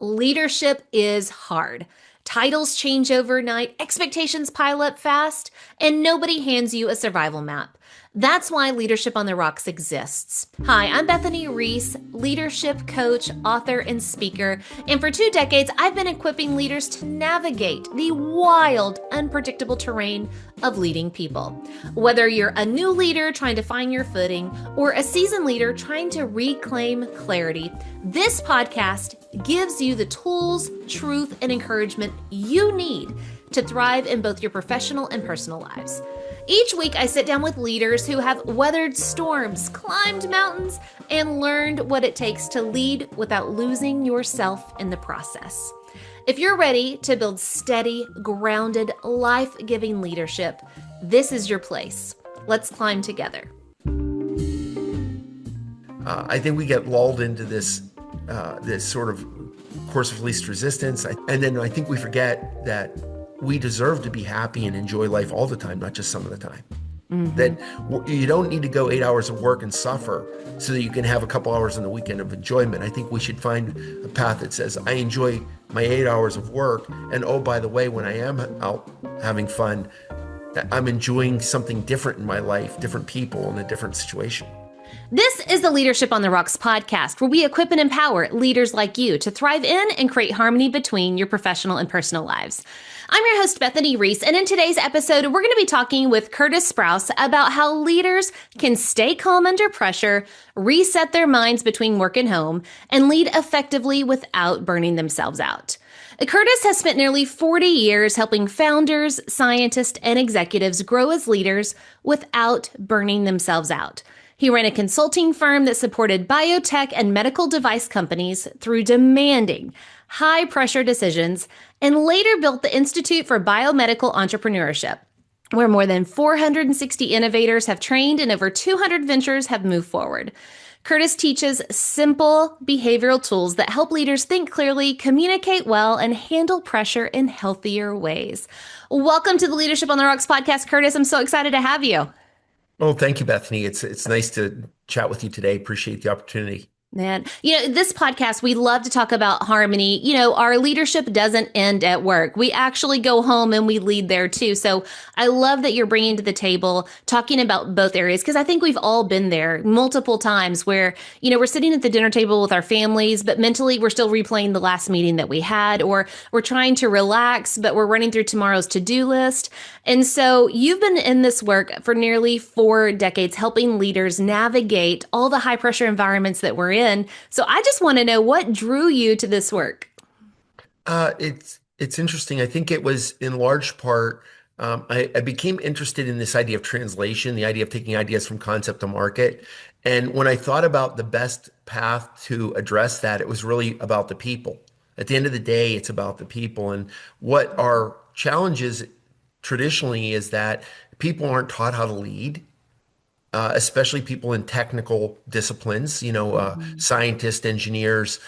Leadership is hard. Titles change overnight, expectations pile up fast, and nobody hands you a survival map. That's why Leadership on the Rocks exists. Hi, I'm Bethany Reese, leadership coach, author, and speaker. And for 2 decades, I've been equipping leaders to navigate the wild, unpredictable terrain of leading people. Whether you're a new leader trying to find your footing or a seasoned leader trying to reclaim clarity, this podcast gives you the tools, truth, and encouragement you need to thrive in both your professional and personal lives. Each week, I sit down with leaders who have weathered storms, climbed mountains, and learned what it takes to lead without losing yourself in the process. If you're ready to build steady, grounded, life-giving leadership, this is your place. Let's climb together. I think we get lulled into this sort of course of least resistance. And then I think we forget that we deserve to be happy and enjoy life all the time, not just some of the time. Mm-hmm. That you don't need to go 8 hours of work and suffer so that you can have a couple hours on the weekend of enjoyment. I think we should find a path that says, I enjoy my 8 hours of work. And oh, by the way, when I am out having fun, I'm enjoying something different in my life, different people in a different situation. This is the Leadership on the Rocks podcast, where we equip and empower leaders like you to thrive in and create harmony between your professional and personal lives. I'm your host, Bethany Reese, and in today's episode, we're going to be talking with Curtis Sprouse about how leaders can stay calm under pressure, reset their minds between work and home, and lead effectively without burning themselves out. Curtis has spent nearly 40 years helping founders, scientists, and executives grow as leaders without burning themselves out. He ran a consulting firm that supported biotech and medical device companies through demanding, high-pressure decisions, and later built the Institute for Biomedical Entrepreneurship, where more than 460 innovators have trained and over 200 ventures have moved forward. Curtis teaches simple behavioral tools that help leaders think clearly, communicate well, and handle pressure in healthier ways. Welcome to the Leadership on the Rocks podcast, Curtis. I'm so excited to have you. Oh, thank you, Bethany. It's nice to chat with you today. Appreciate the opportunity. Man, this podcast, we love to talk about harmony. Our leadership doesn't end at work. We actually go home and we lead there too. So I love that you're bringing to the table talking about both areas, because I think we've all been there multiple times where, we're sitting at the dinner table with our families, but mentally we're still replaying the last meeting that we had, or we're trying to relax, but we're running through tomorrow's to-do list. And so you've been in this work for nearly 4 decades, helping leaders navigate all the high pressure environments that we're in. So I just want to know, what drew you to this work? It's interesting. I think it was in large part, I became interested in this idea of translation, the idea of taking ideas from concept to market. And when I thought about the best path to address that, it was really about the people. At the end of the day, it's about the people. And what our challenge is traditionally is that people aren't taught how to lead. Especially people in technical disciplines, scientists, engineers.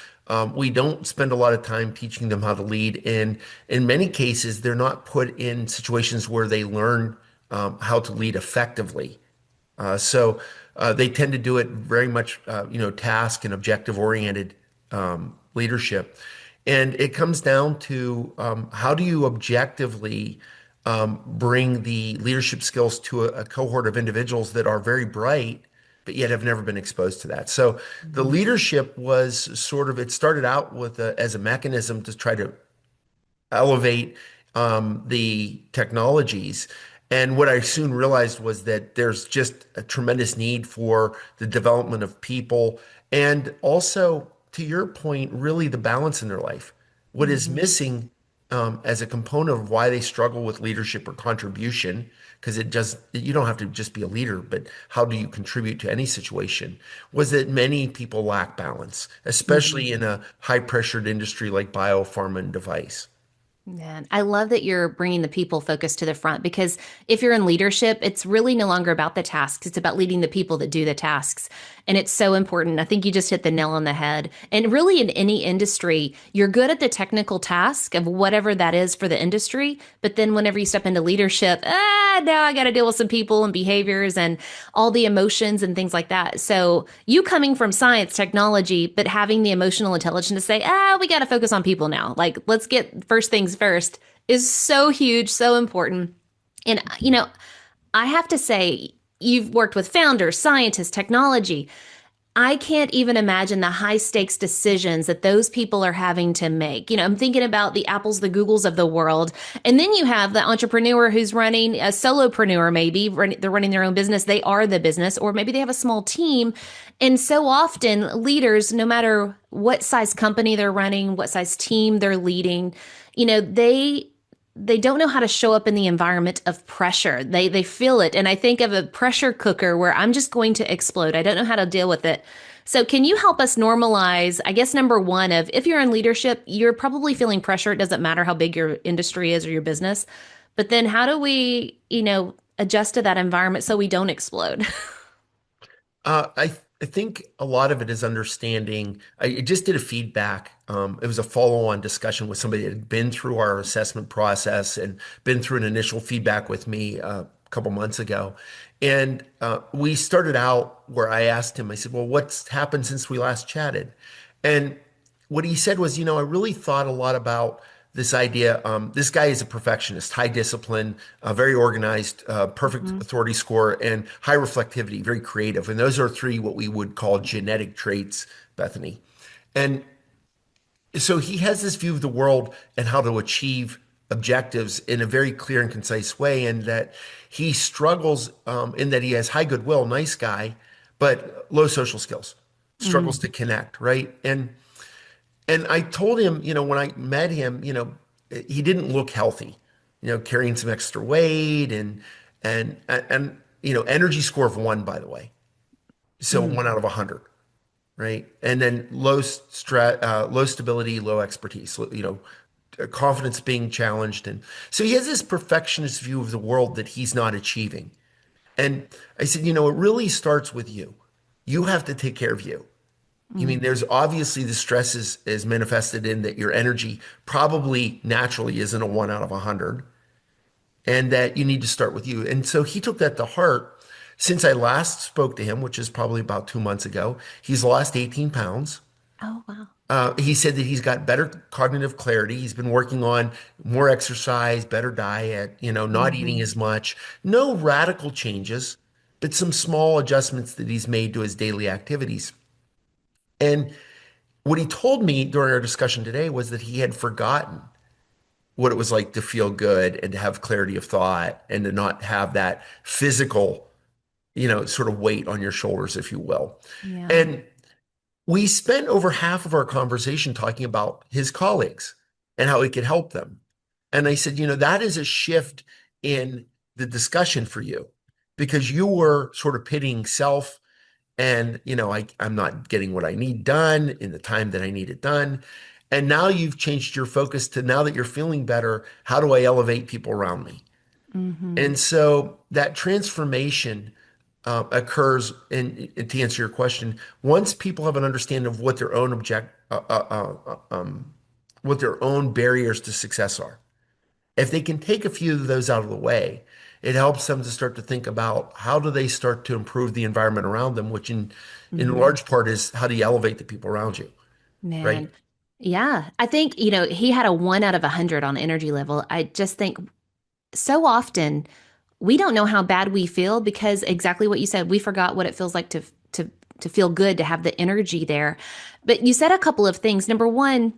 We don't spend a lot of time teaching them how to lead. And in many cases, they're not put in situations where they learn how to lead effectively. So they tend to do it very much, task and objective oriented leadership. And it comes down to how do you objectively bring the leadership skills to a cohort of individuals that are very bright, but yet have never been exposed to that. So the leadership was it started out with as a mechanism to try to elevate the technologies. And what I soon realized was that there's just a tremendous need for the development of people. And also, to your point, really the balance in their life. What is missing as a component of why they struggle with leadership or contribution, because you don't have to just be a leader, but how do you contribute to any situation, was that many people lack balance, especially in a high pressured industry like biopharma and device. Man, I love that you're bringing the people focus to the front because if you're in leadership, it's really no longer about the tasks. It's about leading the people that do the tasks. And it's so important. I think you just hit the nail on the head. And really, in any industry, you're good at the technical task of whatever that is for the industry. But then whenever you step into leadership, now I got to deal with some people and behaviors and all the emotions and things like that. So you coming from science, technology, but having the emotional intelligence to say, we got to focus on people now. Like, let's get first things first is so huge, so important. And, I have to say, you've worked with founders, scientists, technology. I can't even imagine the high stakes decisions that those people are having to make. I'm thinking about the Apples, the Googles of the world. And then you have the entrepreneur who's running a solopreneur, maybe they're running their own business. They are the business, or maybe they have a small team. And so often leaders, no matter what size company they're running, what size team they're leading, they don't know how to show up in the environment of pressure. They feel it. And I think of a pressure cooker where I'm just going to explode. I don't know how to deal with it. So can you help us normalize, I guess, number one, of if you're in leadership, you're probably feeling pressure. It doesn't matter how big your industry is or your business. But then how do we, adjust to that environment so we don't explode? I think a lot of it is understanding. I just did a feedback. It was a follow-on discussion with somebody that had been through our assessment process and been through an initial feedback with me a couple months ago. And we started out where I asked him, I said, well, what's happened since we last chatted? And what he said was, I really thought a lot about this idea. This guy is a perfectionist, high discipline, very organized, perfect Mhm. authority score, and high reflectivity, very creative. And those are three what we would call genetic traits, Bethany. And so he has this view of the world and how to achieve objectives in a very clear and concise way, and that he struggles in that he has high goodwill, nice guy, but low social skills, struggles to Mhm. connect, right? And I told him, when I met him, he didn't look healthy, carrying some extra weight and energy score of 1, by the way. So Mhm. 1 out of 100, right? And then low stress, low stability, low expertise, confidence being challenged. And so he has this perfectionist view of the world that he's not achieving. And I said, it really starts with you. You have to take care of you. You mean Mhm. there's obviously the stress is manifested in that your energy probably naturally isn't a 1 out of 100, and that you need to start with you. And so he took that to heart. Since I last spoke to him, which is probably about 2 months ago, he's lost 18 pounds. Oh, wow. He said that he's got better cognitive clarity. He's been working on more exercise, better diet, not eating Mhm. as much. No radical changes, but some small adjustments that he's made to his daily activities. And what he told me during our discussion today was that he had forgotten what it was like to feel good and to have clarity of thought and to not have that physical, sort of weight on your shoulders, if you will. Yeah. And we spent over half of our conversation talking about his colleagues and how he could help them. And I said, that is a shift in the discussion for you because you were sort of pitting self and I'm not getting what I need done in the time that I need it done. And now you've changed your focus to, now that you're feeling better, how do I elevate people around me? Mhm. And so that transformation occurs, and to answer your question, once people have an understanding of what their own what their own barriers to success are. If they can take a few of those out of the way, it helps them to start to think about how do they start to improve the environment around them, which in Mhm. large part is how do you elevate the people around you, right? Man. Yeah. I think, he had a 1 out of 100 on energy level. I just think so often we don't know how bad we feel because exactly what you said, we forgot what it feels like to feel good, to have the energy there. But you said a couple of things. Number one,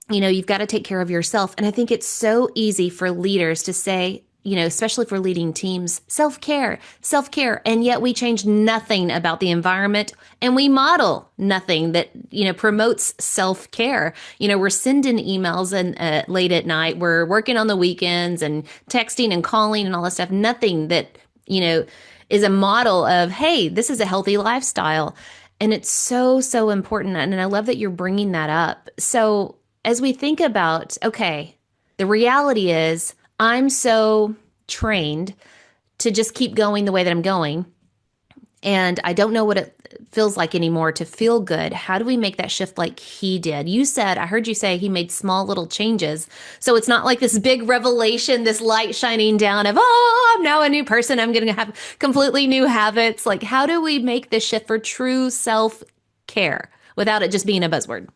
you've got to take care of yourself. And I think it's so easy for leaders to say, especially for leading teams, self care, self care. And yet we change nothing about the environment and we model nothing that, promotes self care. We're sending emails and late at night, we're working on the weekends and texting and calling and all that stuff. Nothing that, you know, is a model of, hey, this is a healthy lifestyle. And it's so, so important. And I love that you're bringing that up. So, as we think about, okay, The reality is, I'm so trained to just keep going the way that I'm going. And I don't know what it feels like anymore to feel good. How do we make that shift like he did? You said, I heard you say he made small little changes. So it's not like this big revelation, this light shining down of, oh, I'm now a new person. I'm going to have completely new habits. Like, how do we make this shift for true self care without it just being a buzzword?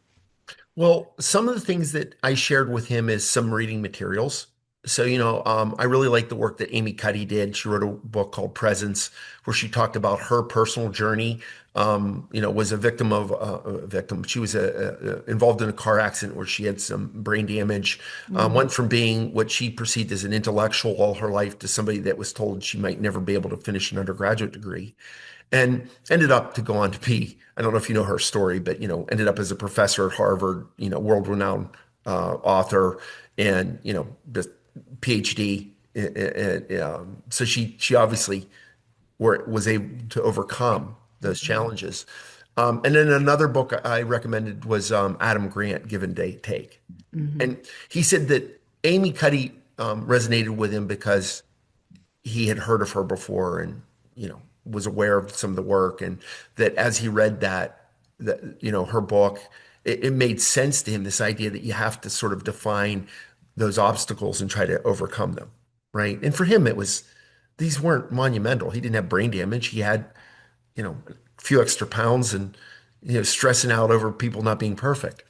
Well, some of the things that I shared with him is some reading materials. So, I really like the work that Amy Cuddy did. She wrote a book called Presence, where she talked about her personal journey. Was a victim of a victim. She was involved in a car accident where she had some brain damage. Mm, Went from being what she perceived as an intellectual all her life to somebody that was told she might never be able to finish an undergraduate degree, and ended up to go on to be, I don't know if you know her story, but ended up as a professor at Harvard, world-renowned author, and just PhD. So she obviously was able to overcome those mhm, challenges. And then another book I recommended was Adam Grant, Give and Take. mhm. And he said that Amy Cuddy resonated with him because he had heard of her before, and was aware of some of the work, and that as he read that her book, it made sense to him, this idea that you have to sort of define those obstacles and try to overcome them, right? And for him, these weren't monumental. He didn't have brain damage. He had a few extra pounds, and stressing out over people not being perfect.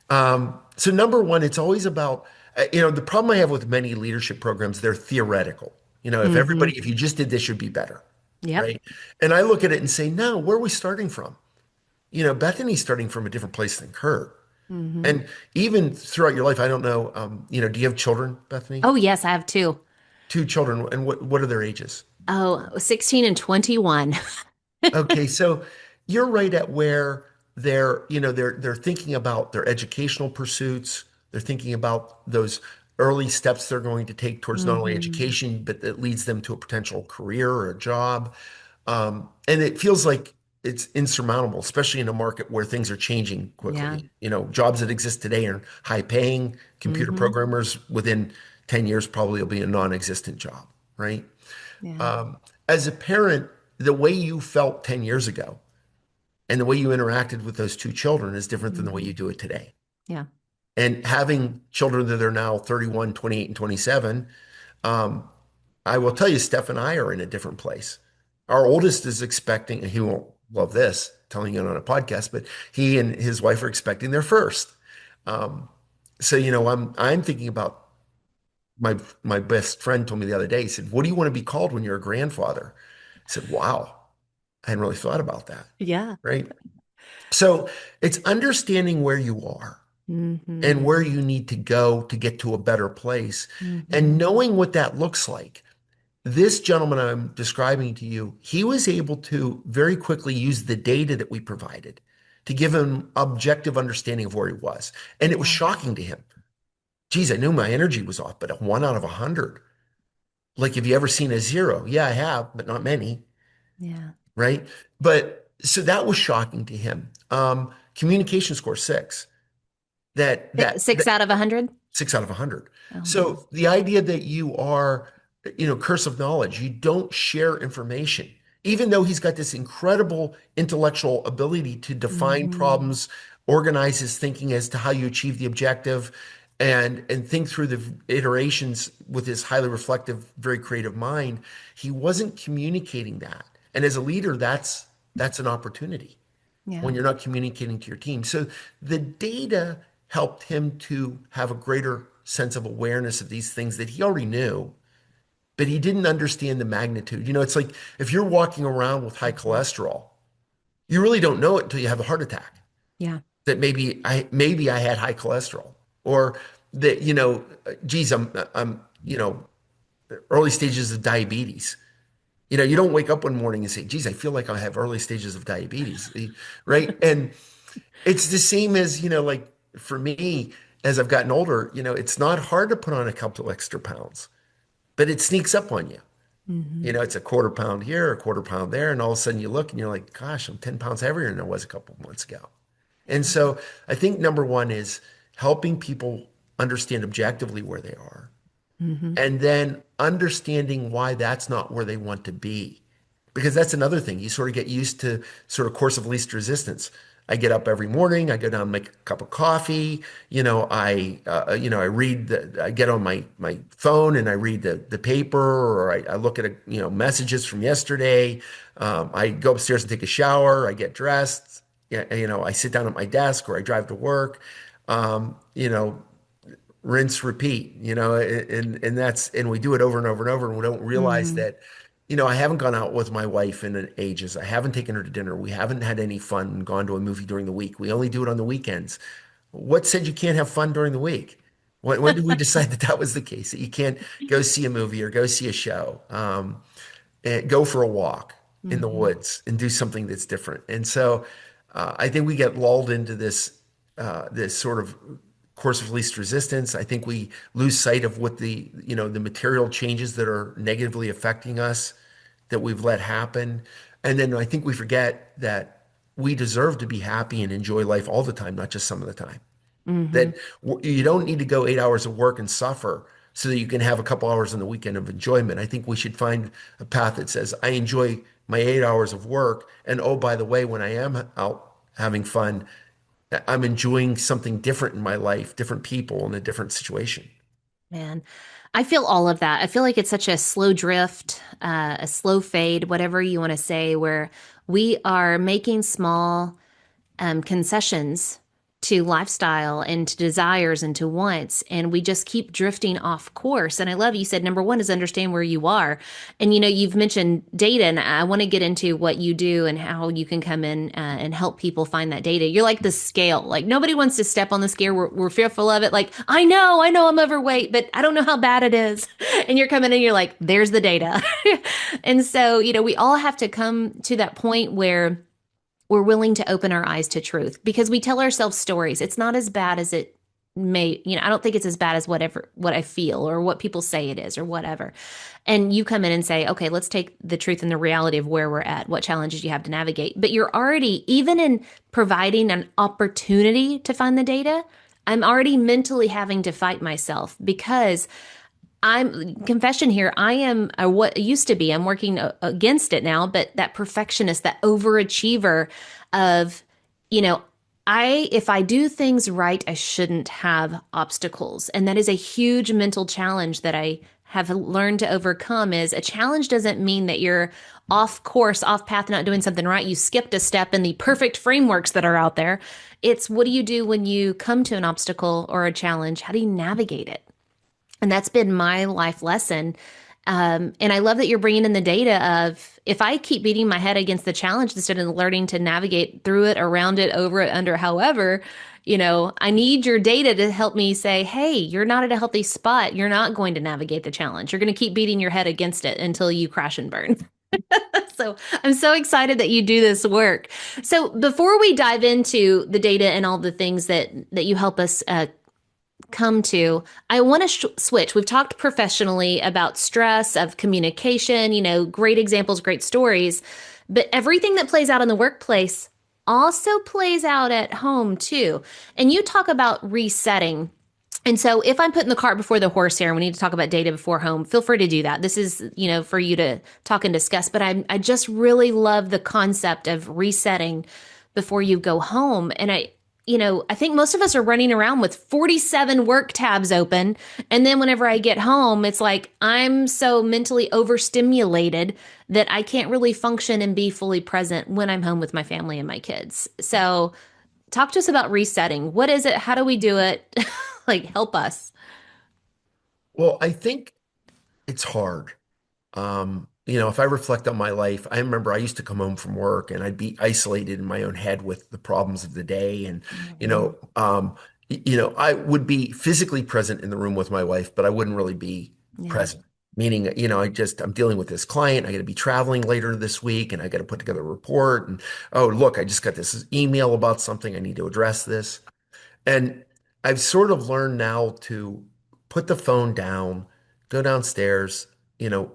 So number one, it's always about, the problem I have with many leadership programs, they're theoretical. If you just did this, you'd be better, Yep. right? And I look at it and say, no, where are we starting from? Bethany's starting from a different place than Kurt. Hmm. And even throughout your life, I don't know, do you have children, Bethany? Oh, yes, I have two. Two children, and what are their ages? Oh, 16 and 21. Okay, so you're right at where they're thinking about their educational pursuits. They're thinking about those early steps they're going to take towards not only Hmm. education, but that leads them to a potential career or a job. And it feels like it's insurmountable, especially in a market where things are changing Yeah. quickly. Jobs that exist today are high paying. Computer Hmm. programmers within 10 years probably will be a non-existent job, right? Yeah. Um, as a parent, the way you felt 10 years ago and the way you interacted with those two children is different than the way Hmm. you do it today. Yeah. And having children that are now 31, 28, and 27, um, I will tell you, Steph and I are in a different place. Our oldest is expecting, and he won't love this, telling it on a podcast, but he and his wife are expecting their first. Um, so, I'm thinking about my best friend told me the other day, he said, "What do you want to be called when you're a grandfather?" I said, "Wow, I hadn't really thought about that." Yeah. Right. So it's understanding where you are and Hmm. where you need to go to get to a better place and Hmm. knowing what that looks like. This gentleman I'm describing to you, he was able to very quickly use the data that we provided to give him objective understanding of where he was. And it was Yeah. shocking to him. Geez, I knew my energy was off, but a 1 out of 100. Like, have you ever seen a zero? Yeah, I have, but not many, Yeah. right? But so that was shocking to him. Communication score 6. That that Six that out of 100. 6 out of 100. Oh, man. So the idea that you are, curse of knowledge, you don't share information, even though he's got this incredible intellectual ability to define Hmm. problems, organize his thinking as to how you achieve the objective, and think through the iterations with his highly reflective, very creative mind. He wasn't communicating that. And as a leader, that's an opportunity Yeah. when you're not communicating to your team. So the data helped him to have a greater sense of awareness of these things that he already knew, but he didn't understand the magnitude. It's like if you're walking around with high Mhm. cholesterol, you really don't know it until you have a heart attack. Yeah. That maybe I had high cholesterol, or that geez, I'm early stages of diabetes. You don't wake up one morning and say, geez, I feel like I have early stages of diabetes, right? And it's the same as, like for me, as I've gotten older, it's not hard to put on a couple extra pounds, but it sneaks up on you. Hmm. It's a quarter pound here, a quarter pound there, and all of a sudden you look and you're like, gosh, I'm 10 pounds heavier than I was a couple of months ago. And Yeah. so I think number one is helping people. understand objectively where they are, Hmm. and then understanding why that's not where they want to be. Because that's another thing. You sort of get used to sort of course of least resistance. I get up every morning, I go down and make a cup of coffee, I read I get on my phone and I read the paper, or I look at messages from yesterday. I go upstairs and take a shower, I get dressed, yeah, I sit down at my desk or I drive to work. Um, you know, rinse, repeat, and we do it over and over and over, and we don't realize Hmm. that, I haven't gone out with my wife in ages. I haven't taken her to dinner. We haven't had any fun and gone to a movie during the week. We only do it on the weekends. What said you can't have fun during the week? When did we decide that that was the case, that you can't go see a movie or go see a show? And go for a walk in the Hmm. woods and do something that's different. And so I think we get lulled into this sort of course of least resistance. I think we lose sight of what the material changes that are negatively affecting us that we've let happen. And then I think we forget that we deserve to be happy and enjoy life all the time, not just some of the time. Hmm. That you don't need to go 8 hours of work and suffer so that you can have a couple hours on the weekend of enjoyment. I think we should find a path that says, I enjoy my 8 hours of work. And oh, by the way, when I am out having fun, I'm enjoying something different in my life, different people in a different situation. Man, I feel all of that. I feel like it's such a slow drift, a slow fade, whatever you want to say, where we are making small concessions to lifestyle and to desires and to wants. And we just keep drifting off course. And I love you said number one is understand where you are. And you've mentioned data, and I want to get into what you do and how you can come in and help people find that data. You're like the scale. Like nobody wants to step on the scale. We're fearful of it. Like, I know I'm overweight, but I don't know how bad it is. And you're coming in, you're like, there's the data. And so, we all have to come to that point where we're willing to open our eyes to truth because we tell ourselves stories. It's not as bad as it may, I don't think it's as bad as what I feel or what people say it is or whatever. And you come in and say, okay, let's take the truth and the reality of where we're at, what challenges you have to navigate. But you're already, even in providing an opportunity to find the data, I'm already mentally having to fight myself because I'm confession here. I am what used to be. I'm working against it now, but that perfectionist, that overachiever of, you know, if I do things right, I shouldn't have obstacles. And that is a huge mental challenge that I have learned to overcome. Is a challenge doesn't mean that you're off course, off path, not doing something right. You skipped a step in the perfect frameworks that are out there. It's what do you do when you come to an obstacle or a challenge? How do you navigate it? And that's been my life lesson. And I love that you're bringing in the data of if I keep beating my head against the challenge instead of learning to navigate through it, around it, over it, under, however, I need your data to help me say, hey, you're not at a healthy spot. You're not going to navigate the challenge. You're going to keep beating your head against it until you crash and burn. So I'm so excited that you do this work. So before we dive into the data and all the things that you help us come to, I want to switch. We've talked professionally about stress, of communication, great examples, great stories, but everything that plays out in the workplace also plays out at home too. And you talk about resetting. And so if I'm putting the cart before the horse here and we need to talk about data before home, feel free to do that. This is, for you to talk and discuss, but I just really love the concept of resetting before you go home. And I think most of us are running around with 47 work tabs open. And then whenever I get home, it's like I'm so mentally overstimulated that I can't really function and be fully present when I'm home with my family and my kids. So, talk to us about resetting. What is it? How do we do it? Like, help us. Well, I think it's hard. If I reflect on my life, I remember I used to come home from work and I'd be isolated in my own head with the problems of the day. And, Mhm. I would be physically present in the room with my wife, but I wouldn't really be Yeah. present. Meaning, I'm dealing with this client. I got to be traveling later this week and I got to put together a report. And oh, look, I just got this email about something. I need to address this. And I've sort of learned now to put the phone down, go downstairs,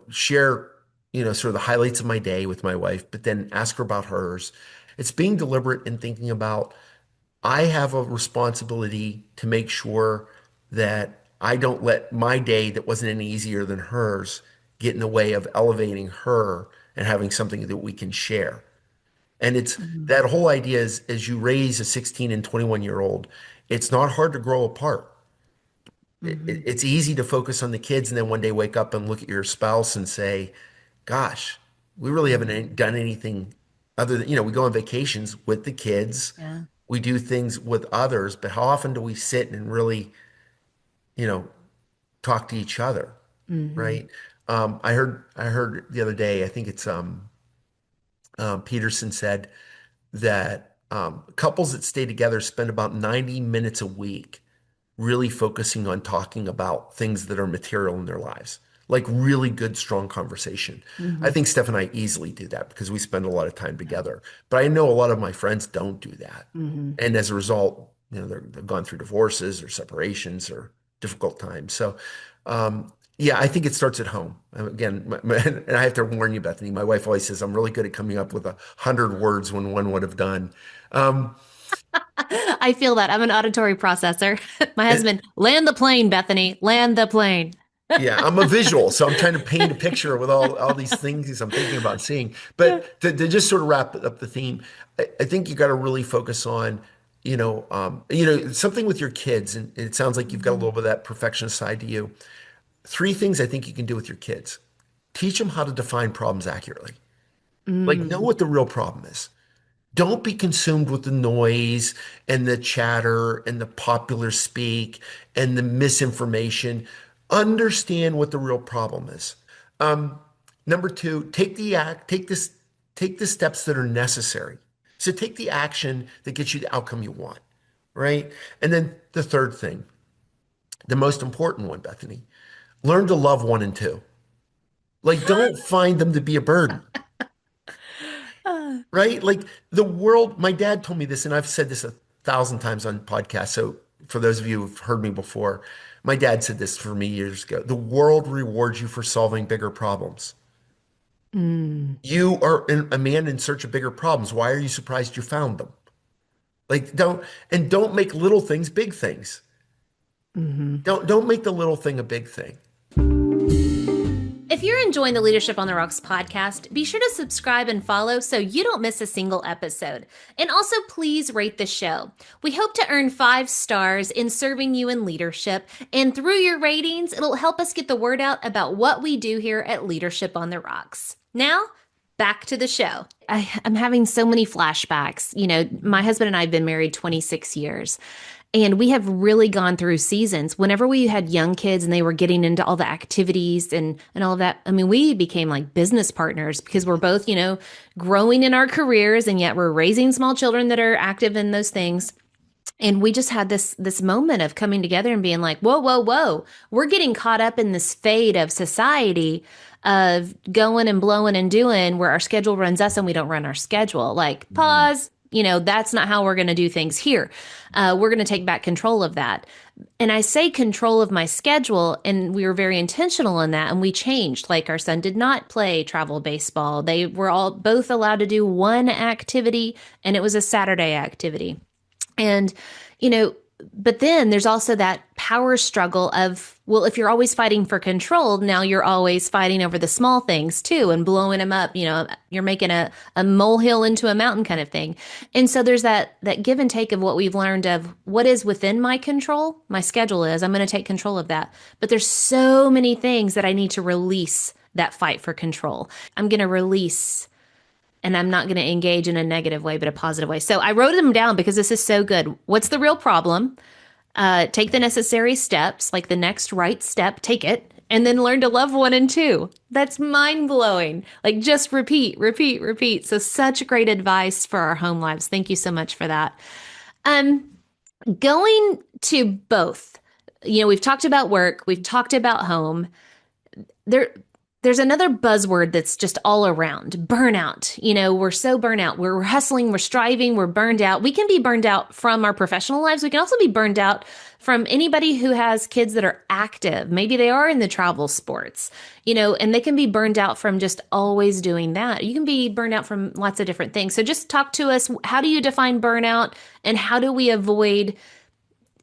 share, sort of the highlights of my day with my wife, but then ask her about hers. It's being deliberate and thinking about I have a responsibility to make sure that I don't let my day that wasn't any easier than hers get in the way of elevating her and having something that we can share. And it's Mhm. that whole idea is as you raise a 16 and 21-year-old, it's not hard to grow apart. Mhm. It's easy to focus on the kids and then one day wake up and look at your spouse and say, gosh, we really haven't Mhm. done anything other than, we go on vacations with the kids, Yeah. we do things with others, but how often do we sit and really, you know, talk to each other, Mhm. right? I heard the other day, I think it's Peterson said that couples that stay together spend about 90 minutes a week really focusing on talking about things that are material in their lives, like really good, strong conversation. I Mhm. think Steph and I easily do that because we spend a lot of time together. But I know a lot of my friends don't do that. Mhm. And as a result, they've gone through divorces or separations or difficult times. So, yeah, I think it starts at home. Again, and I have to warn you, Bethany, my wife always says I'm really good at coming up with 100 words when one would have done. Um, I feel that. I'm an auditory processor. My and, husband, land the plane, Bethany, land the plane. Yeah, I'm a visual, so I'm trying to paint a picture with all these things I'm thinking about seeing. But to just sort of wrap up the theme, I think you got to really focus on, something with your kids, and it sounds like you've got a Mhm. little bit of that perfectionist side to you. Three things I think you can do with your kids. Teach them how to define problems accurately. Like, know Mm. what the real problem is. Don't be consumed with the noise and the chatter and the popular speak and the misinformation. Understand what the real problem is. Um, Number two, take the steps that are necessary. So take the action that gets you the outcome you want, right? And then the third thing, the most important one, Bethany, learn to love one and two. Like, don't find them to be a burden. Ah. Right? Like the world, my dad told me this, and I've said this 1,000 times on podcasts. So for those of you who've heard me before, my dad said this for me years ago. The world rewards you for solving bigger problems. Mm. You are a man in search of bigger problems. Why are you surprised you found them? Like don't make little things big things. Mhm. Don't make the little thing a big thing. If you're enjoying the Leadership on the Rocks podcast, be sure to subscribe and follow so you don't miss a single episode. And also, please rate the show. We hope to earn 5 stars in serving you in leadership. And through your ratings, it'll help us get the word out about what we do here at Leadership on the Rocks. Now, back to the show. I'm having so many flashbacks. My husband and I have been married 26 years. And we have really gone through seasons. Whenever we had young kids and they were getting into all the activities and all of that, I mean, we became like business partners because we're both, growing in our careers and yet we're raising small children that are active in those things. And we just had this moment of coming together and being like, whoa, whoa, whoa, we're getting caught up in this fade of society of going and blowing and doing where our schedule runs us and we don't run our schedule. Like, Mhm. pause. That's not how we're going to do things here. We're going to take back control of that. And I say control of my schedule, and we were very intentional in that. And we changed. Like, our son did not play travel baseball. They were all both allowed to do one activity, and it was a Saturday activity. And, you know, but then there's also that power struggle of, well, if you're always fighting for control, now you're always fighting over the small things too and blowing them up. You're making a molehill into a mountain kind of thing. And so there's that give and take of what we've learned of what is within my control. My schedule is, I'm going to take control of that. But there's so many things that I need to release that fight for control. I'm going to release and I'm not going to engage in a negative way, but a positive way. So I wrote them down because this is so good. What's the real problem? Take the necessary steps, like the next right step, take it, and then learn to love one and two. That's mind blowing. Like just repeat, repeat, repeat. So such great advice for our home lives. Thank you so much for that. Um, Going to both. We've talked about work, we've talked about home. there there's another buzzword that's just all around burnout. We're so burnout. We're hustling, we're striving, we're burned out. We can be burned out from our professional lives. We can also be burned out from anybody who has kids that are active. Maybe they are in the travel sports, and they can be burned out from just always doing that. You can be burned out from lots of different things. So just talk to us. How do you define burnout and how do we avoid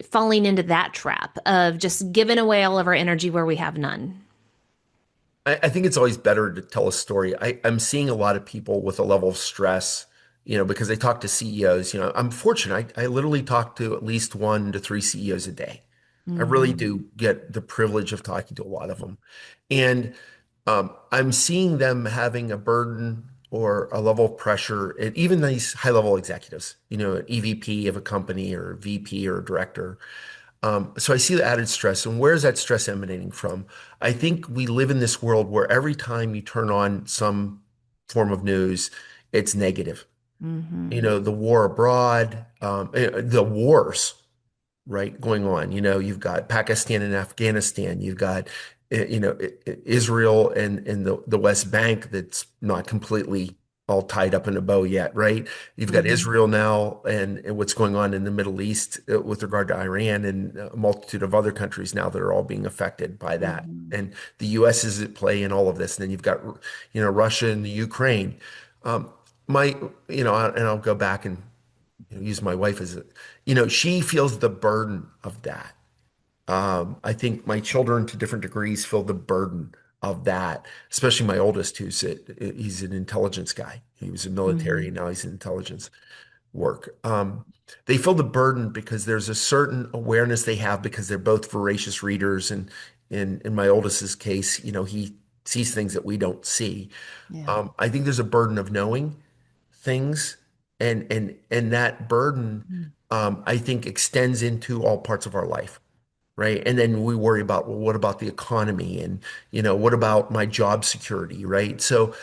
falling into that trap of just giving away all of our energy where we have none. I think it's always better to tell a story. I'm seeing a lot of people with a level of stress, because they talk to CEOs. I'm fortunate. I literally talk to at least 1 to 3 CEOs a day. I really Hmm. do get the privilege of talking to a lot of them. And I'm seeing them having a burden or a level of pressure, and even these high-level executives, an EVP of a company or a VP or a director. So I see the added stress. And where is that stress emanating from? I think we live in this world where every time you turn on some form of news, it's negative. Hmm. The war abroad, the wars, right, going on. You've got Pakistan and Afghanistan. You've got, Israel and the West Bank that's not completely all tied up in a bow yet, right? You've got Hmm. Israel now and what's going on in the Middle East with regard to Iran and a multitude of other countries now that are all being affected by that. Hmm. And the U.S. is at play in all of this. And then you've got, Russia and the Ukraine. Um, my, and I'll go back and use my wife as she feels the burden of that. I think my children to different degrees feel the burden of that, especially my oldest, he's an intelligence guy. He was in military Hmm. and now he's in intelligence work. They feel the burden because there's a certain awareness they have because they're both voracious readers. And in my oldest's case, he sees things that we don't see. Yeah. I think there's a burden of knowing things and that burden I think extends into all parts of our life, right? And then we worry about, well, what about the economy and what about my job security, right? So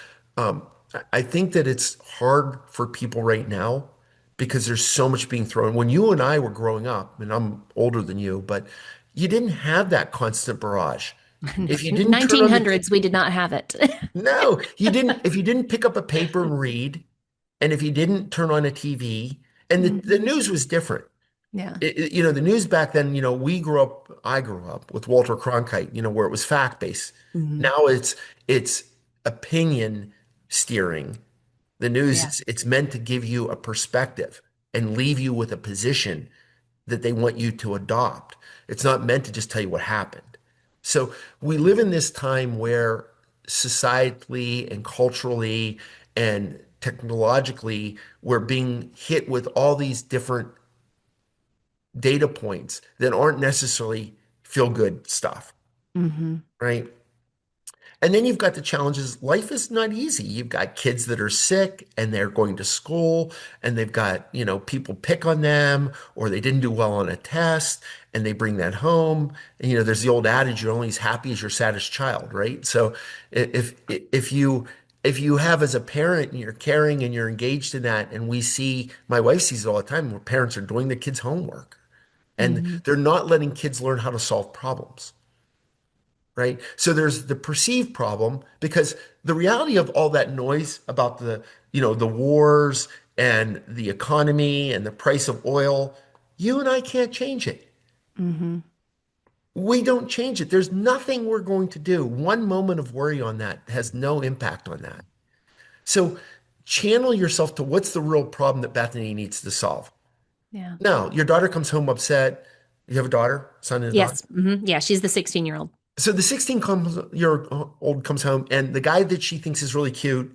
I think that it's hard for people right now because there's so much being thrown. When you and I were growing up, and I'm older than you, but you didn't have that constant barrage. If you didn't turn on the 1900s, we did not have it. no, you didn't. If you didn't pick up a paper and read, and if you didn't turn on a TV, and the Hmm. news was different. Yeah. The news back then, I grew up with Walter Cronkite, where it was fact-based. Hmm. Now it's opinion steering. The news, Yeah. it's meant to give you a perspective and leave you with a position that they want you to adopt. It's not meant to just tell you what happened. So we live in this time where societally and culturally and technologically, we're being hit with all these different data points that aren't necessarily feel good stuff, Hmm. right? And then you've got the challenges. Life is not easy. You've got kids that are sick and they're going to school and they've got, people pick on them or they didn't do well on a test and they bring that home. And, there's the old adage, you're only as happy as your saddest child, right? So if you have as a parent and you're caring and you're engaged in that, and my wife sees it all the time where parents are doing the kids' homework and Hmm. they're not letting kids learn how to solve problems, right? So there's the perceived problem because the reality of all that noise about the wars and the economy and the price of oil, you and I can't change it. Hmm. We don't change it. There's nothing we're going to do. One moment of worry on that has no impact on that. So channel yourself to what's the real problem that Bethany needs to solve. Yeah. Now, your daughter comes home upset. You have a daughter, son and a daughter. Yes. Hmm. Yeah. She's the 16-year-old. So the 16 year old comes home and the guy that she thinks is really cute,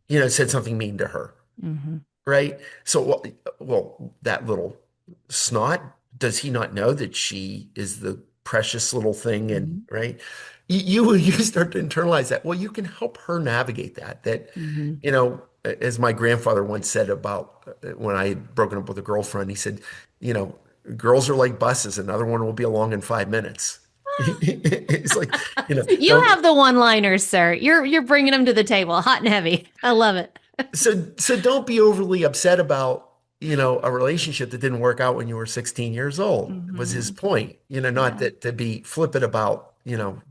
said something mean to her, Hmm. right? So, that little snot, does he not know that she is the precious little thing? And Hmm. right, you start to internalize that. Well, you can help her navigate that. Hmm. As my grandfather once said about when I had broken up with a girlfriend, he said, you know, girls are like buses. Another one will be along in 5 minutes. It's like, You don't have the one-liners, sir. You're bringing them to the table, hot and heavy. I love it. so don't be overly upset about, a relationship that didn't work out when you were 16 years old, was his Hmm. point. Not Yeah. that to be flippant about,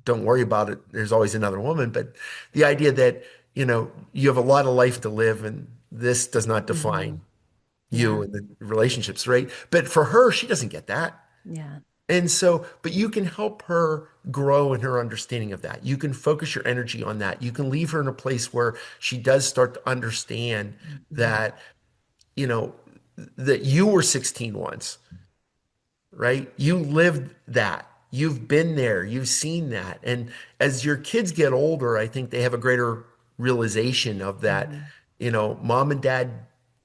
don't worry about it. There's always another woman, but the idea that, you have a lot of life to live and this does not Hmm. define you Yeah. and the relationships, right? But for her, she doesn't get that. Yeah. And so, but you can help her grow in her understanding of that. You can focus your energy on that. You can leave her in a place where she does start to understand Hmm. that, you know, that you were 16 once, right? You lived that. You've been there. You've seen that. And as your kids get older, I think they have a greater realization of that. Mhm. Mom and dad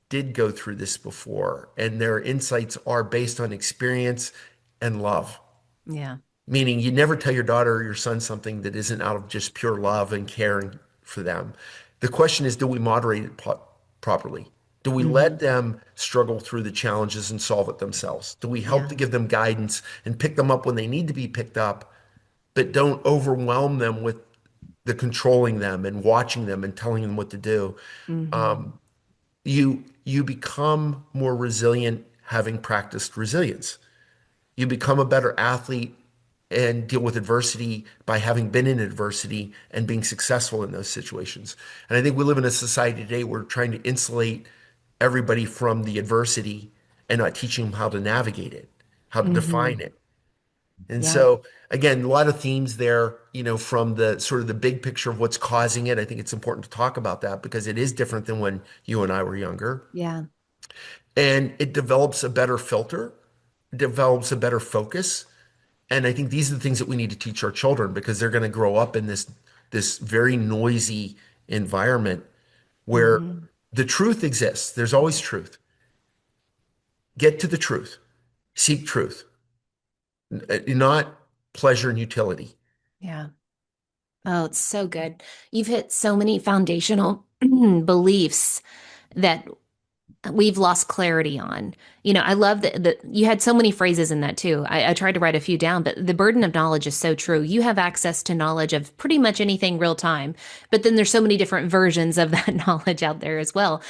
did go through this before, and their insights are based on experience and love. Yeah. Meaning, you never tell your daughter or your son something that isn't out of just pure love and caring for them. The question is, do we moderate it properly? Do we let Hmm. them struggle through the challenges and solve it themselves? Do we help Yeah. to give them guidance and pick them up when they need to be picked up, but don't overwhelm them with the controlling them and watching them and telling them what to do? Hmm. Um, you become more resilient having practiced resilience. You become a better athlete and deal with adversity by having been in adversity and being successful in those situations. And I think we live in a society today where we're trying to insulate everybody from the adversity and not teaching them how to navigate it, how to define Hmm. it. And Yeah. so, again, a lot of themes there, from the sort of the big picture of what's causing it. I think it's important to talk about that because it is different than when you and I were younger. Yeah. And it develops a better filter, develops a better focus. And I think these are the things that we need to teach our children because they're going to grow up in this very noisy environment where Hmm. the truth exists. There's always truth. Get to the truth. Seek truth, not pleasure and utility. Yeah. Oh, it's so good. You've hit so many foundational beliefs that we've lost clarity on. I love that you had so many phrases in that too. I tried to write a few down, but the burden of knowledge is so true. You have access to knowledge of pretty much anything real time, but then there's so many different versions of that knowledge out there as well.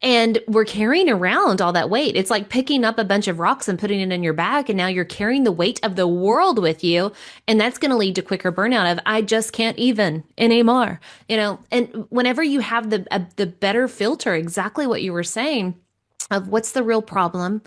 And we're carrying around all that weight. It's like picking up a bunch of rocks and putting it in your bag, and now you're carrying the weight of the world with you. And that's going to lead to quicker burnout of I just can't even anymore. And whenever you have the better filter, exactly what you were saying of what's the real problem.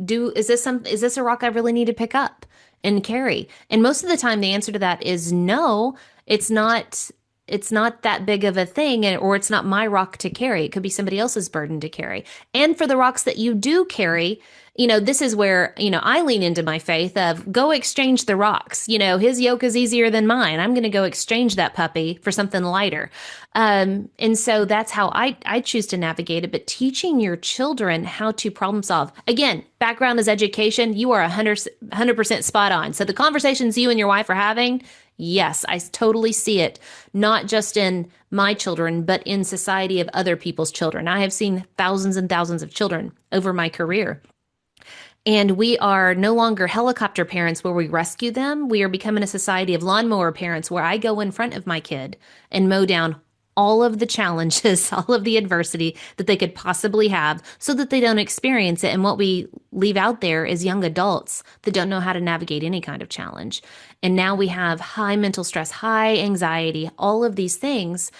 Do is this a rock I really need to pick up and carry? And most of the time the answer to that is no, it's not. It's not that big of a thing, or it's not my rock to carry. It could be somebody else's burden to carry. And for the rocks that you do carry, this is where, I lean into my faith of go exchange the rocks. His yoke is easier than mine. I'm going to go exchange that puppy for something lighter. And so that's how I choose to navigate it. But teaching your children how to problem solve. Again, background is education. You are 100% spot on. So the conversations you and your wife are having, yes, I totally see it, not just in my children, but in society of other people's children. I have seen thousands and thousands of children over my career. And we are no longer helicopter parents where we rescue them. We are becoming a society of lawnmower parents where I go in front of my kid and mow down all of the challenges, all of the adversity that they could possibly have so that they don't experience it. And what we leave out there is young adults that don't know how to navigate any kind of challenge. And now we have high mental stress, high anxiety, all of these things.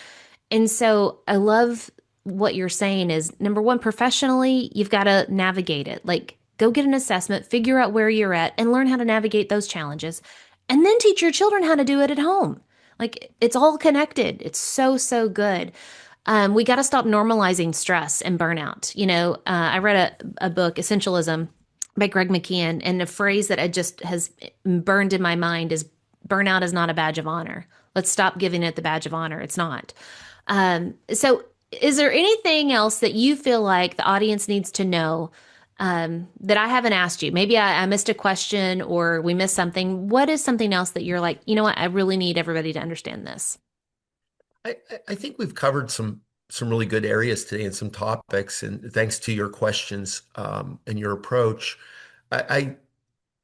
And so I love what you're saying is number one, professionally, you've got to navigate it. Like, go get an assessment, figure out where you're at, and learn how to navigate those challenges. And then teach your children how to do it at home. Like, it's all connected. It's so, so good. We got to stop normalizing stress and burnout. I read a book, Essentialism by Greg McKeown, and a phrase that I just has burned in my mind is burnout is not a badge of honor. Let's stop giving it the badge of honor. It's not. So, is there anything else that you feel like the audience needs to know that I haven't asked you? Maybe I missed a question or we missed something. What is something else that you're like, what? I really need everybody to understand this. I think we've covered some really good areas today and some topics. And thanks to your questions and your approach, I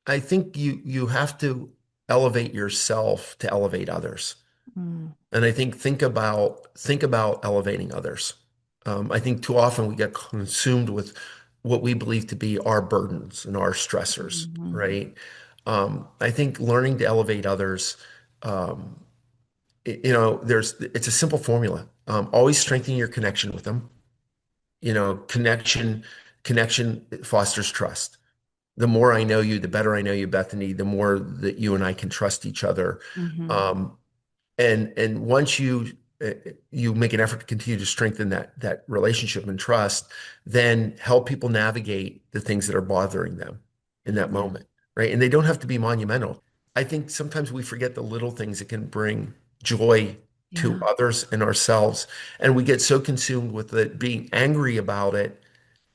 I think you have to elevate yourself to elevate others. Mm, And I think about elevating others. I think too often we get consumed with what we believe to be our burdens and our stressors, mhm, right? I think learning to elevate others, um, it's a simple formula. Always strengthen your connection with them. Connection fosters trust. The more I know you, the better I know you, Bethany, the more that you and I can trust each other. mhm, Um, and once you make an effort to continue to strengthen that relationship and trust, then help people navigate the things that are bothering them. in that Yeah. moment, right? And they don't have to be monumental. I think sometimes we forget the little things that can bring joy to Yeah. others and ourselves. And we get so consumed with it, being angry about it,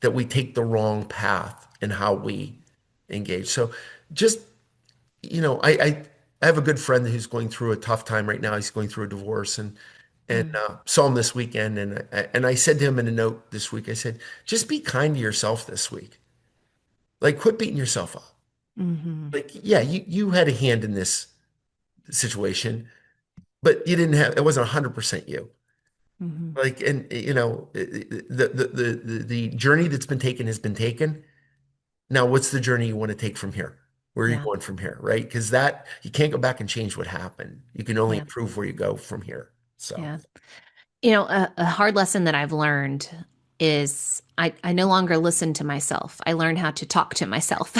that we take the wrong path in how we engage. So just, I have a good friend who's going through a tough time right now. He's going through a divorce and Mm. saw him this weekend. And I said to him in a note this week, I said, just be kind to yourself this week. Like, quit beating yourself up. Hmm. Like, yeah, you had a hand in this situation, but you didn't have, it wasn't 100% you. Hmm. Like, and the journey that's been taken has been taken. Now, what's the journey you want to take from here? Where are you Yeah. going from here, right? Because that you can't go back and change what happened. You can only Yeah. improve where you go from here. So, Yeah. A hard lesson that I've learned is I no longer listen to myself. I learn how to talk to myself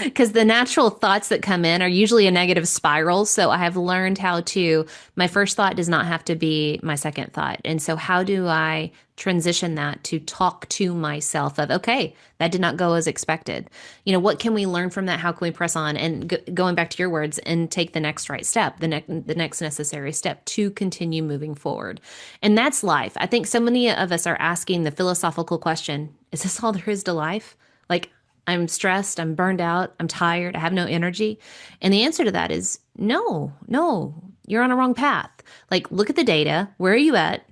because the natural thoughts that come in are usually a negative spiral. So I have learned how to, my first thought does not have to be my second thought. And so, how do I transition that to talk to myself of, okay, that did not go as expected? What can we learn from that? How can we press on? And going back to your words, and take the next right step, the next necessary step to continue moving forward. And that's life. I think so many of us are asking the philosophical question, is this all there is to life? Like, I'm stressed, I'm burned out, I'm tired, I have no energy. And the answer to that is no, no, you're on a wrong path. Like, look at the data, where are you at,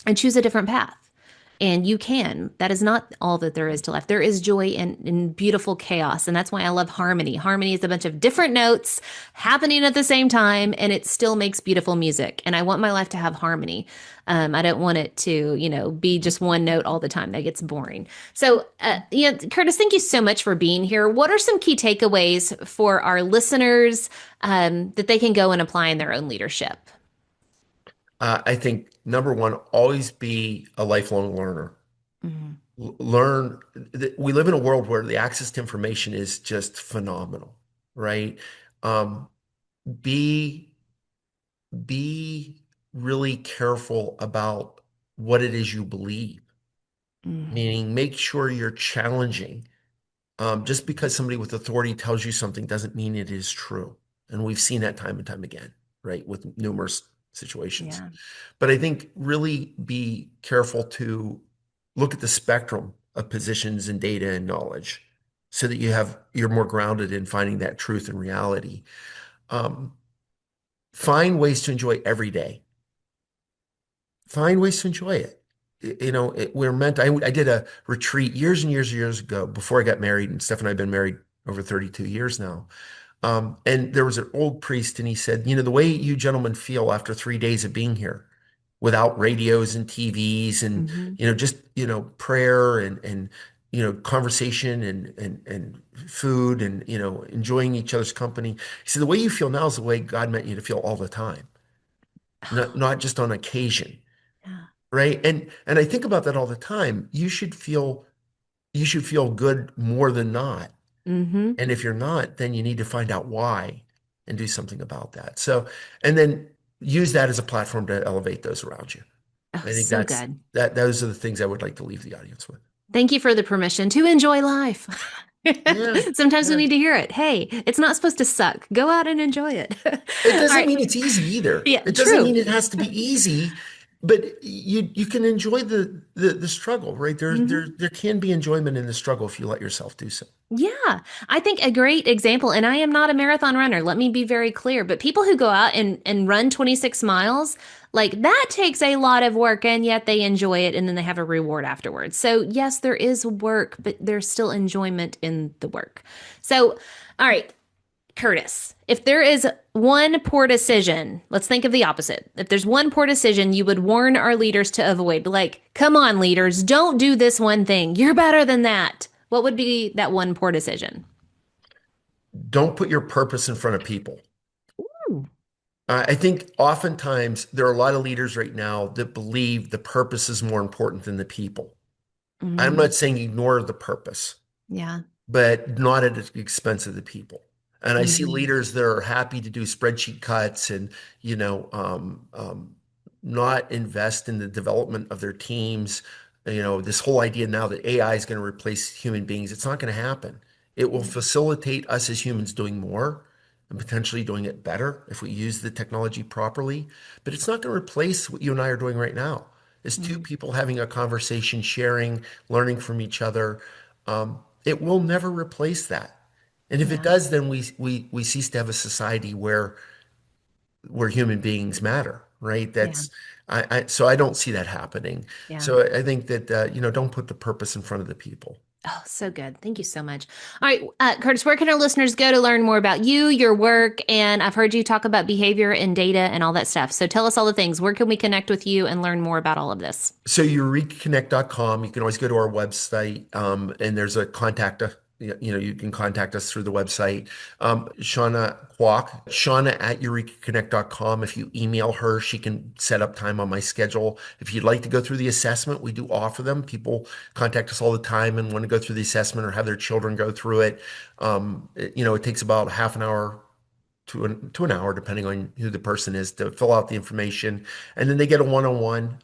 and choose a different path. And you can. That is not all that there is to life. There is joy in beautiful chaos. And that's why I love harmony. Harmony is a bunch of different notes happening at the same time, and it still makes beautiful music. And I want my life to have harmony. I don't want it to, be just one note all the time. That gets boring. So, Curtis, thank you so much for being here. What are some key takeaways for our listeners that they can go and apply in their own leadership? I think number one, always be a lifelong learner. Mhm. Learn. We live in a world where the access to information is just phenomenal, right? Um, be be really careful about what it is you believe, Mhm. meaning make sure you're challenging. Just because somebody with authority tells you something doesn't mean it is true. And we've seen that time and time again, right, with numerous situations. Yeah. But I think really be careful to look at the spectrum of positions and data and knowledge so that you're more grounded in finding that truth and reality. Um, find ways to enjoy every day. Find ways to enjoy it. We're meant, I did a retreat years and years and years ago before I got married, and Steph and I have been married over 32 years now. And there was an old priest, and he said, the way you gentlemen feel after 3 days of being here without radios and TVs and, Mhm. just, prayer and conversation and food and, enjoying each other's company. He said, the way you feel now is the way God meant you to feel all the time, not just on occasion. Yeah. Right. And I think about that all the time. You should feel good more than not. Hmm. And if you're not, then you need to find out why and do something about that. So, and then use that as a platform to elevate those around you. Oh, I think so good. those are the things I would like to leave the audience with. Thank you for the permission to enjoy life. Yeah. Sometimes we Yeah. need to hear it. Hey, it's not supposed to suck. Go out and enjoy it. All It doesn't right. mean it's easy either. Yeah, It doesn't true. mean it has to be easy, but you can enjoy the struggle, right? There there Hmm. there can be enjoyment in the struggle if you let yourself do so. Yeah, I think a great example, and I am not a marathon runner, let me be very clear, but people who go out and run 26 miles, like that takes a lot of work, and yet they enjoy it and then they have a reward afterwards. So, yes, there is work, but there's still enjoyment in the work. So, all right, Curtis, if there is one poor decision, let's think of the opposite. If there's one poor decision you would warn our leaders to avoid, like, come on, leaders, don't do this one thing. You're better than that. What would be that one poor decision? Don't put your purpose in front of people. Ooh. I think oftentimes there are a lot of leaders right now that believe the purpose is more important than the people. I'm Mm, not saying ignore the purpose, yeah. but not at the expense of the people. And I see Hmm. leaders that are happy to do spreadsheet cuts and, not invest in the development of their teams. This whole idea now that AI is going to replace human beings, it's not going to happen. It will facilitate us as humans doing more and potentially doing it better if we use the technology properly. But it's not going to replace what you and I are doing right now. It's two Mhm. people having a conversation, sharing, learning from each other. It will never replace that. And if it Yeah. does, then we cease to have a society where human beings matter, right? Yeah. So I don't see that happening. Yeah. So I think that don't put the purpose in front of the people. Oh, so good. Thank you so much. All right, Curtis, where can our listeners go to learn more about you, your work? And I've heard you talk about behavior and data and all that stuff. So tell us all the things. Where can we connect with you and learn more about all of this? So eurekaconnect.com, you can always go to our website, and there's a contact, you can contact us through the website. Shauna Kwok, Shauna at eurekaconnect.com. If you email her, she can set up time on my schedule. If you'd like to go through the assessment, we do offer them. People contact us all the time and want to go through the assessment or have their children go through it. It takes about half an hour to an hour, depending on who the person is, to fill out the information. And then they get a one-on-one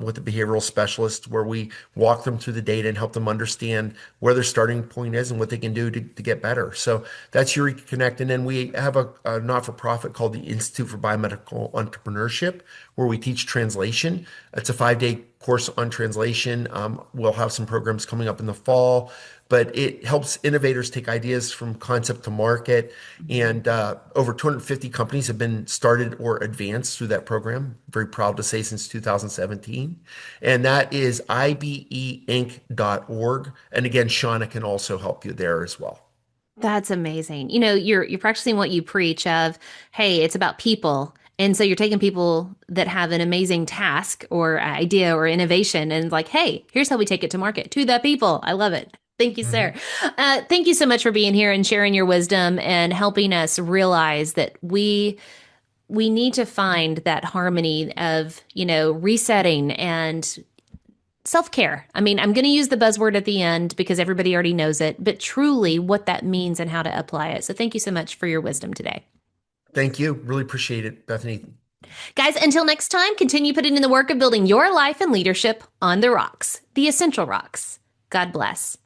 with a behavioral specialist where we walk them through the data and help them understand where their starting point is and what they can do to get better. So that's Eureka Connect. And then we have a not-for-profit called the Institute for Biomedical Entrepreneurship, where we teach translation. It's a 5-day course on translation. We'll have some programs coming up in the fall, but it helps innovators take ideas from concept to market. And over 250 companies have been started or advanced through that program. Very proud to say since 2017. And that is ibeinc.org. And again, Shauna can also help you there as well. That's amazing. You're practicing what you preach of, hey, it's about people. And so you're taking people that have an amazing task or idea or innovation and like, hey, here's how we take it to market to the people. I love it. Thank you, sir. Mhm. Thank you so much for being here and sharing your wisdom and helping us realize that we need to find that harmony of, resetting and self-care. I mean, I'm going to use the buzzword at the end because everybody already knows it, but truly what that means and how to apply it. So thank you so much for your wisdom today. Thank you. Really appreciate it, Bethany. Guys, until next time, continue putting in the work of building your life and leadership on the rocks, the essential rocks. God bless.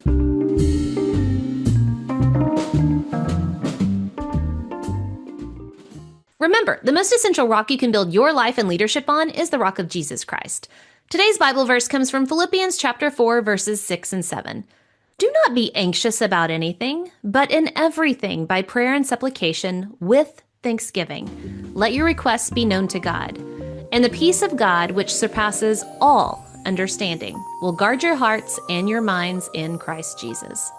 Remember, the most essential rock you can build your life and leadership on is the rock of Jesus Christ. Today's Bible verse comes from Philippians chapter 4, verses 6 and 7. Do not be anxious about anything, but in everything by prayer and supplication with thanksgiving. Let your requests be known to God. And the peace of God, which surpasses all understanding, will guard your hearts and your minds in Christ Jesus.